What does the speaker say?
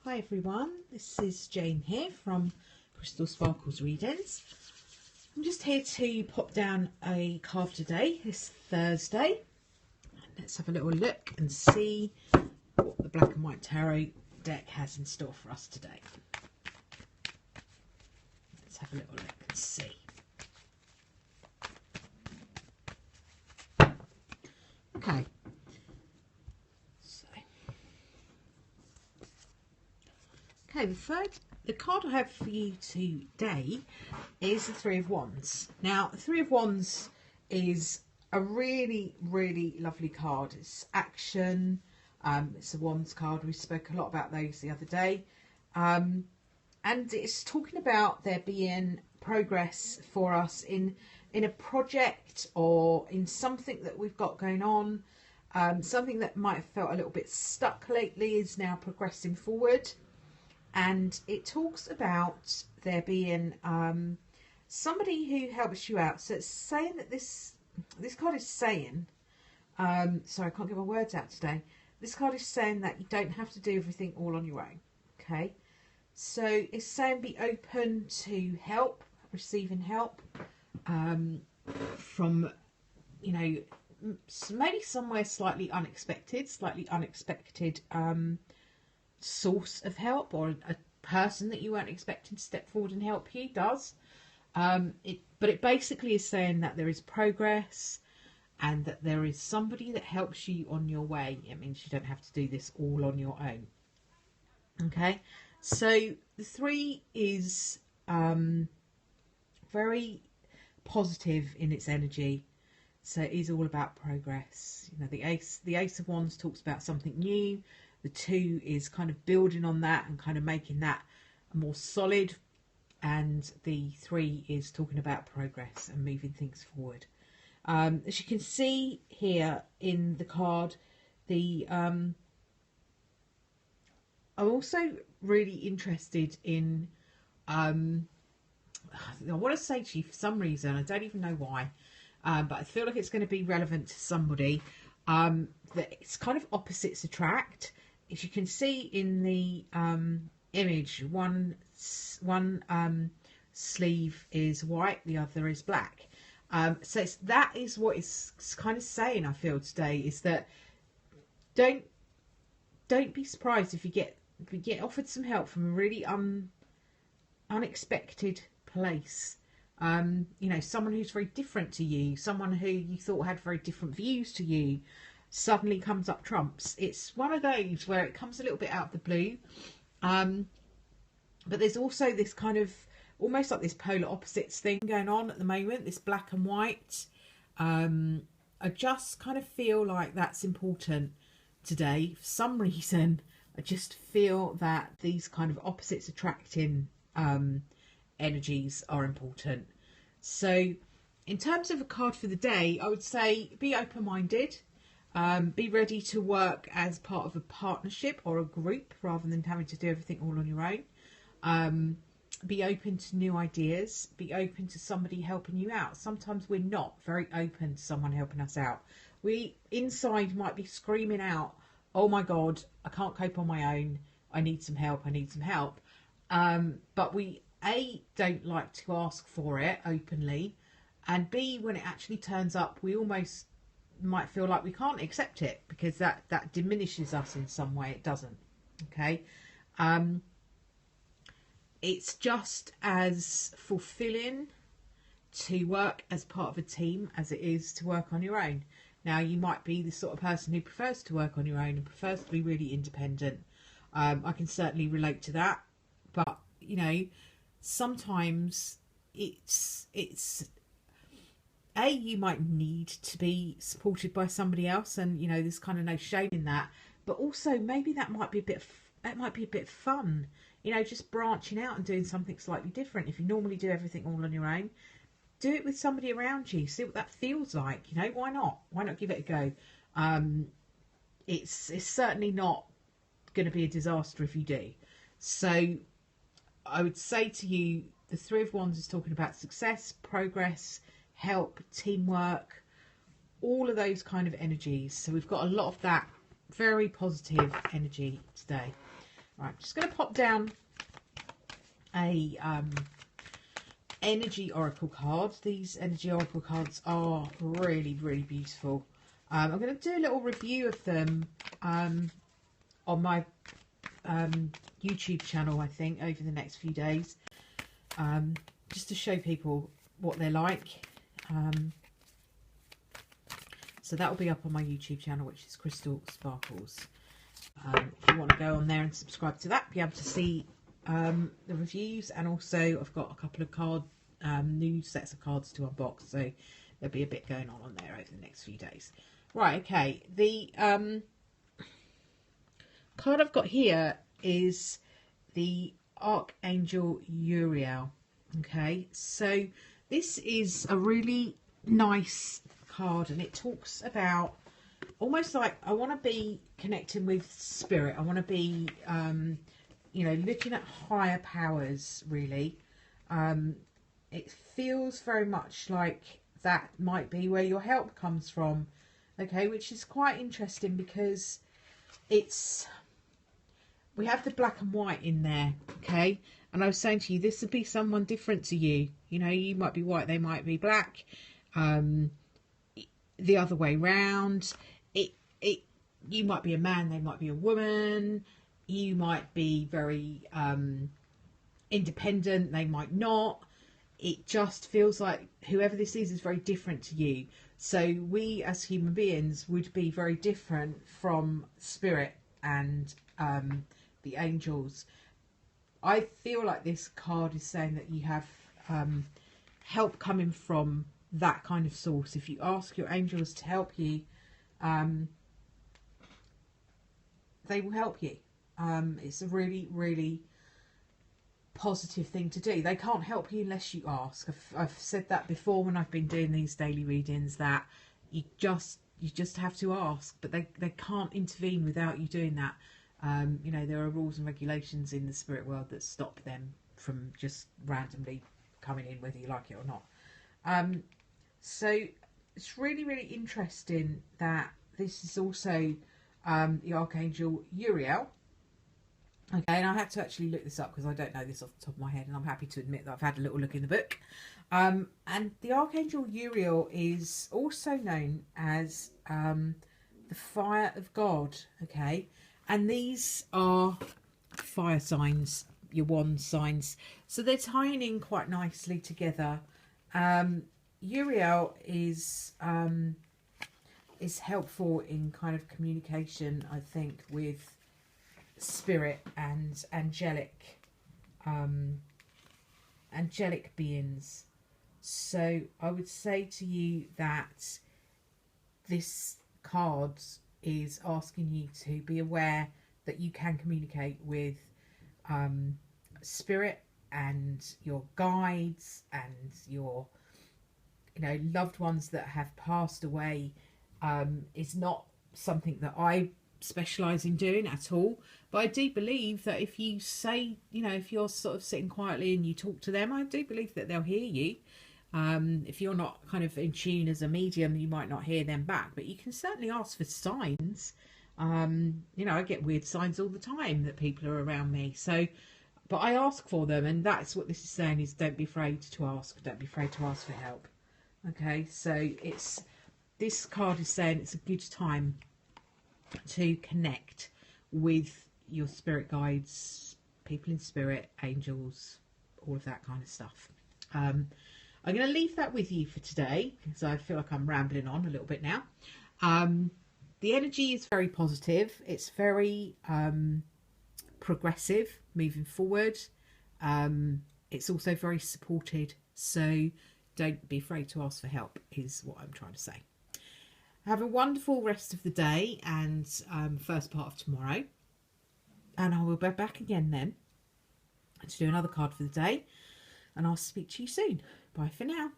Hi everyone, this is Jane here from Crystal Sparkles Readings. I'm just here to pop down a card today, this Thursday. Let's have a little look and see what the Black and White Tarot deck has in store for us today. Let's have a little look and see. Okay. Okay, the card I have for you today is the Three of Wands. Now, the Three of Wands is a really, really lovely card. It's action. It's a Wands card. We spoke a lot about those the other day. And it's talking about there being progress for us in a project or in something that we've got going on. Something that might have felt a little bit stuck lately is now progressing forward. And it talks about there being somebody who helps you out. So it's saying that this card is saying, sorry, I can't get my words out today. This card is saying that you don't have to do everything all on your own. Okay, so it's saying be open to help, receiving help from, you know, maybe somewhere slightly unexpected source of help, or a person that you weren't expecting to step forward and help you does. But it basically is saying that there is progress and that there is somebody that helps you on your way. It means you don't have to do this all on your own. Okay, so the three is very positive in its energy. So it is all about progress. You know, the Ace of Wands talks about something new. The two is kind of building on that and kind of making that more solid. And the three is talking about progress and moving things forward. As you can see here in the card, I'm also really interested in, I want to say to you for some reason, I don't even know why, but I feel like it's going to be relevant to somebody, that it's kind of opposites attract. As you can see in the image, one sleeve is white, the other is black. So that is what it's kind of saying, I feel today, is that don't be surprised if you get offered some help from a really unexpected place. You know, someone who's very different to you, someone who you thought had very different views to you, suddenly comes up trumps. It's one of those where it comes a little bit out of the blue, but there's also this kind of almost like this polar opposites thing going on at the moment, this black and white. I just kind of feel like that's important today for some reason. I just feel that these kind of opposites attracting energies are important. So in terms of a card for the day, I would say be open-minded. Be ready to work as part of a partnership or a group rather than having to do everything all on your own. Be open to new ideas. Be open to somebody helping you out. Sometimes we're not very open to someone helping us out. We inside might be screaming out, oh my God, I can't cope on my own. I need some help. I need some help. But we, A, don't like to ask for it openly. And B, when it actually turns up, we almost might feel like we can't accept it because that diminishes us in some way. It doesn't. Okay, it's just as fulfilling to work as part of a team as it is to work on your own. Now, you might be the sort of person who prefers to work on your own and prefers to be really independent. I can certainly relate to that, but you know, sometimes it's you might need to be supported by somebody else, and you know, there's kind of no shame in that. But also, maybe that might be a bit fun. You know, just branching out and doing something slightly different. If you normally do everything all on your own, do it with somebody around you. See what that feels like. You know, why not? Why not give it a go? It's certainly not going to be a disaster if you do. So I would say to you, the Three of Wands is talking about success, progress, help, teamwork, all of those kind of energies. So we've got a lot of that very positive energy today. Right, just going to pop down a energy oracle card. These energy oracle cards are really, really beautiful. I'm going to do a little review of them on my YouTube channel, I think, over the next few days, just to show people what they're like. So that will be up on my YouTube channel, which is Crystal Sparkles. If you want to go on there and subscribe to that, be able to see the reviews, and also I've got a couple of new sets of cards to unbox, so there'll be a bit going on there over the next few days. Right, okay, the card I've got here is the Archangel Uriel. Okay, so this is a really nice card, and it talks about almost like, I want to be connecting with spirit. I want to be you know, looking at higher powers, really. It feels very much like that might be where your help comes from. Okay, which is quite interesting, because we have the black and white in there. Okay, and I was saying to you, this would be someone different to you. You know, you might be white, they might be black. The other way round. You might be a man, they might be a woman. You might be very independent, they might not. It just feels like whoever this is very different to you. So we as human beings would be very different from spirit and the angels. I feel like this card is saying that you have help coming from that kind of source. If you ask your angels to help you, they will help you. It's a really, really positive thing to do. They can't help you unless you ask. I've said that before when I've been doing these daily readings, that you just have to ask, but they can't intervene without you doing that. You know, there are rules and regulations in the spirit world that stop them from just randomly coming in, whether you like it or not. So it's really, really interesting that this is also the Archangel Uriel. Okay, and I had to actually look this up because I don't know this off the top of my head, and I'm happy to admit that I've had a little look in the book. And the Archangel Uriel is also known as the Fire of God. Okay, and these are fire signs, your wand signs, so they're tying in quite nicely together. Uriel is helpful in kind of communication, I think, with spirit and angelic beings. So I would say to you that this card is asking you to be aware that you can communicate with spirit and your guides and your, you know, loved ones that have passed away. Is not something that I specialise in doing at all, but I do believe that if you say, you know, if you're sort of sitting quietly and you talk to them, I do believe that they'll hear you. If you're not kind of in tune as a medium, you might not hear them back, but you can certainly ask for signs. You know, I get weird signs all the time that people are around me, so, but I ask for them, and that's what this is saying, is don't be afraid to ask, don't be afraid to ask for help. Okay, so this card is saying it's a good time to connect with your spirit guides, people in spirit, angels, all of that kind of stuff. I'm going to leave that with you for today, because I feel like I'm rambling on a little bit now. The energy is very positive. It's very progressive, moving forward. It's also very supported, so don't be afraid to ask for help, is what I'm trying to say. Have a wonderful rest of the day and first part of tomorrow. And I will be back again then to do another card for the day. And I'll speak to you soon. Bye for now.